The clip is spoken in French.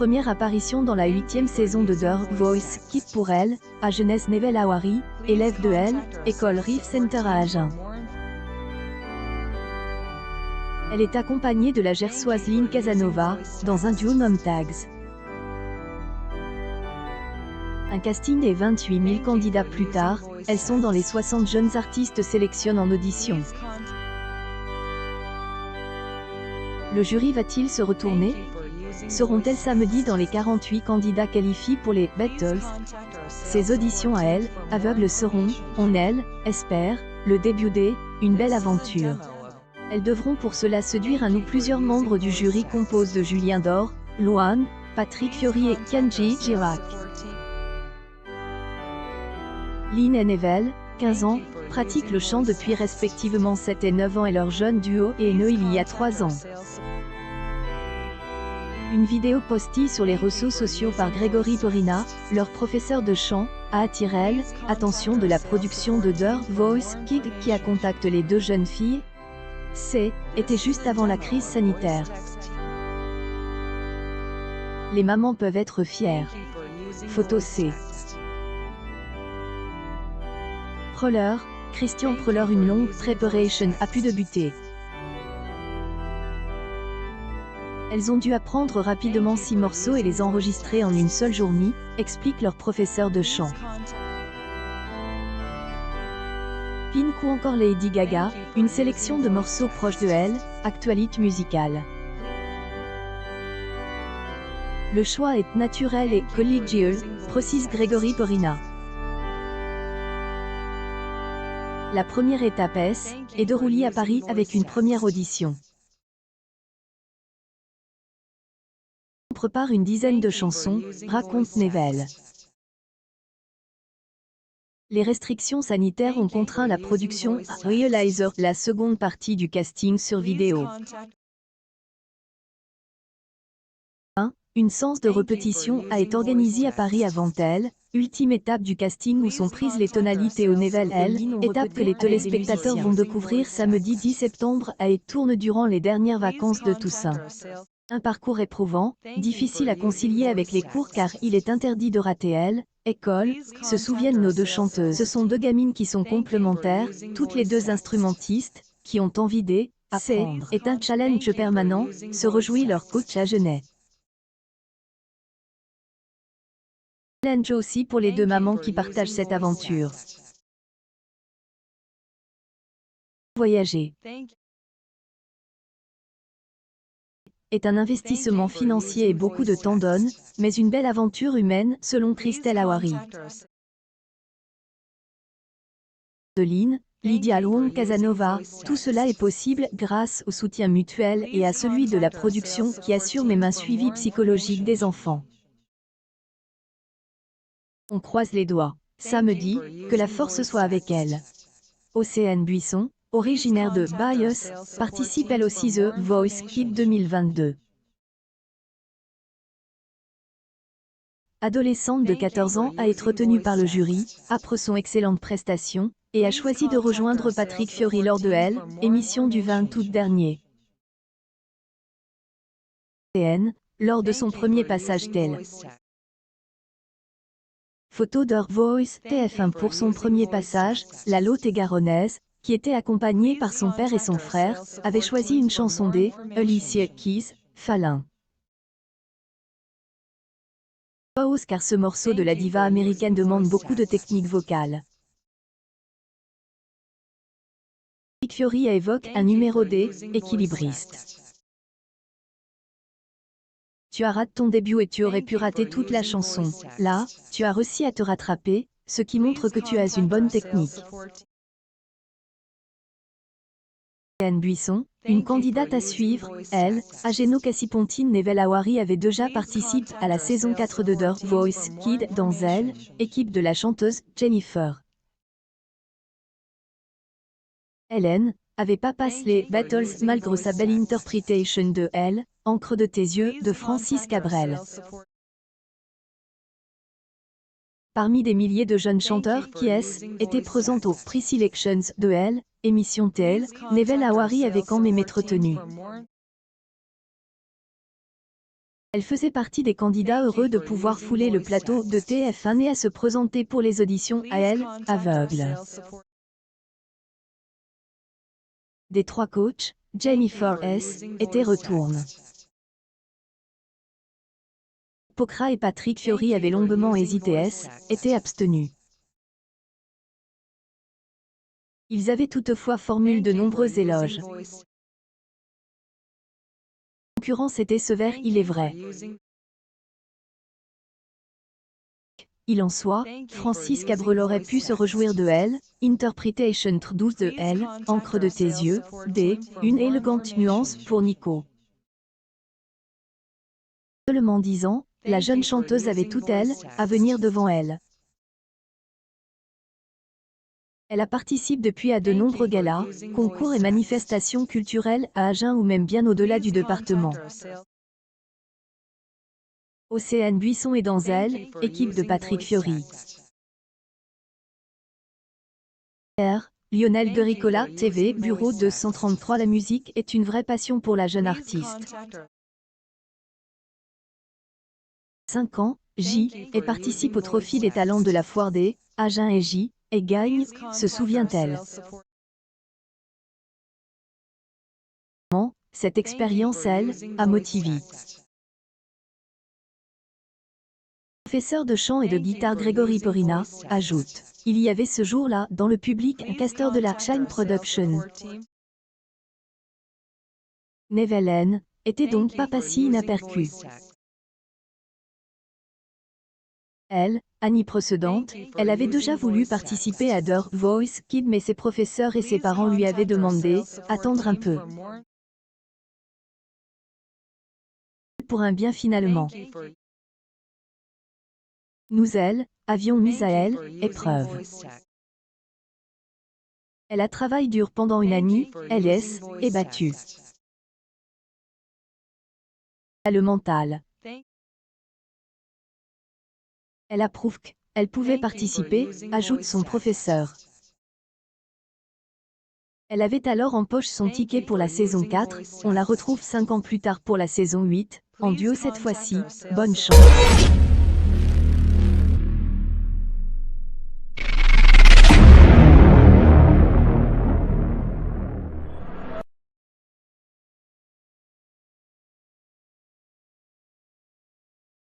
Première apparition dans la 8e saison de The Voice Kids pour elle, à Jeunesse Nevelle Awari, élève de L, école Reef Center à Agen. Elle est accompagnée de la Gersoise Lynn Casanova, dans un duo Mom Tags. Un casting et 28 000 candidats plus tard, elles sont dans les 60 jeunes artistes sélectionnés en audition. Le jury va-t-il se retourner? Seront-elles samedi dans les 48 candidats qualifiés pour les Battles? Ces auditions à elles, aveugles seront, on elle, espère, le début une belle aventure. Elles devront pour cela séduire un ou plusieurs membres du jury composés de Julien Dor, Loane, Patrick Fiori et Kenji Girac. Lynn et Nevelle, 15 ans, pratiquent le chant depuis respectivement 7 et 9 ans et leur jeune duo est né il y a 3 ans. Une vidéo postée sur les réseaux sociaux par Grégory Porina, leur professeur de chant, a attiré l'attention de la production de The Voice Kids qui a contacté les deux jeunes filles. Était juste avant la crise sanitaire. Les mamans peuvent être fières. Photo C. Proller, Christian Proller. Une longue préparation a pu débuter. Elles ont dû apprendre rapidement 6 morceaux et les enregistrer en une seule journée, explique leur professeur de chant. Pink ou encore Lady Gaga, une sélection de morceaux proches de elle, actualité musicale. Le choix est naturel et collegial, précise Grégory Porina. La première étape est de rouler à Paris avec une première audition. On prépare une dizaine de chansons, raconte Nevelle. Les restrictions sanitaires ont contraint la production à réaliser la seconde partie du casting sur vidéo. Une séance de répétition a été organisée à Paris avant elle, ultime étape du casting où sont prises les tonalités au Nevelle étape que les téléspectateurs vont découvrir samedi 10 septembre et tourne durant les dernières vacances de Toussaint. Un parcours éprouvant, difficile à concilier avec les cours car il est interdit de rater école, se souviennent nos deux chanteuses. Ce sont deux gamines qui sont complémentaires, toutes les deux instrumentistes, qui ont envie d'apprendre. Est un challenge permanent, se réjouit leur coach à Genève. Challenge aussi pour les deux mamans qui partagent cette aventure. Voyager est un investissement financier et beaucoup de temps donne, mais une belle aventure humaine, selon Christelle Awari. De Lynn, Lydia Long Casanova, tout cela est possible grâce au soutien mutuel et à celui de la production qui assure même un suivi psychologique des enfants. On croise les doigts. Samedi, que la force soit avec elle. Océane Buisson, originaire de Bayeux, participe elle aussi The Voice Kids 2022. Adolescente de 14 ans a été retenue par le jury, après son excellente prestation, et a choisi de rejoindre Patrick Fiori lors de elle, émission du 20 août dernier. Lors de son premier passage tel. Photo de Voice TF1 pour son premier passage, la Lot-et-Garonnaise, qui était accompagnée par son père et son frère, avait choisi une chanson des Alicia Keys, Fallin. Pause car ce morceau de la diva américaine demande beaucoup de technique vocale. Patrick Fiori évoque un numéro d'équilibriste. Tu as raté ton début et tu aurais pu rater toute la chanson. Là, tu as réussi à te rattraper, ce qui montre que tu as une bonne technique. Anne Buisson, une candidate à suivre, elle, Ageno Cassipontine Nevelle Awari avait déjà participé à la saison 4 de The Voice Kids dans elle, équipe de la chanteuse Jennifer. Hélène avait pas passé les Battles malgré sa belle interprétation de Elle, Encre de tes yeux de Francis Cabrel. Parmi des milliers de jeunes chanteurs qui étaient présents aux Pre-Selections de Elle, émission TL, Nevelle Awari avait quand même été retenue. Elle faisait partie des candidats heureux de pouvoir fouler le plateau de TF1 et à se présenter pour les auditions à elle, aveugle. Des 3 coachs, Jennifer S. était retourne. Pokra et Patrick Fiori avaient longuement hésité étaient abstenus. Ils avaient toutefois formulé de nombreux éloges. La concurrence était sévère, il est vrai. Il en soit, Francis Cabrel aurait pu se réjouir de elle, Interpretation 12 de elle, Encre de tes yeux, une élégante nuance pour Nico. Seulement 10 ans, la jeune chanteuse avait tout elle, à venir devant elle. Elle participe depuis à de nombreux galas, concours et manifestations culturelles à Agen ou même bien au-delà du département. Océane Buisson est dans elle, équipe de Patrick Fiori. Lionel de Ricola, TV, Bureau 233. La musique est une vraie passion pour la jeune artiste. 5 ans, J, et participe au Trophée des talents de la Foire des Agen et J, et gagne, se souvient-elle. Cette expérience, elle, a motivé. Professeur de chant et de guitare Grégory Porina, ajoute. Il y avait ce jour-là, dans le public, un casteur de la Shine Production. Nevelen était donc pas passé inaperçu. Elle, année précédente, elle avait déjà voulu participer à The Voice Kids mais ses professeurs et ses parents lui avaient demandé « attendre un peu ». Pour un bien finalement. Nous elle, avions mis à elle, épreuve. Elle a travaillé dur pendant une année, elle est battue. Le mental. Elle approuve qu'elle pouvait participer, ajoute son professeur. Elle avait alors en poche son ticket pour la saison 4, on la retrouve 5 ans plus tard pour la saison 8, en duo cette fois-ci, bonne chance.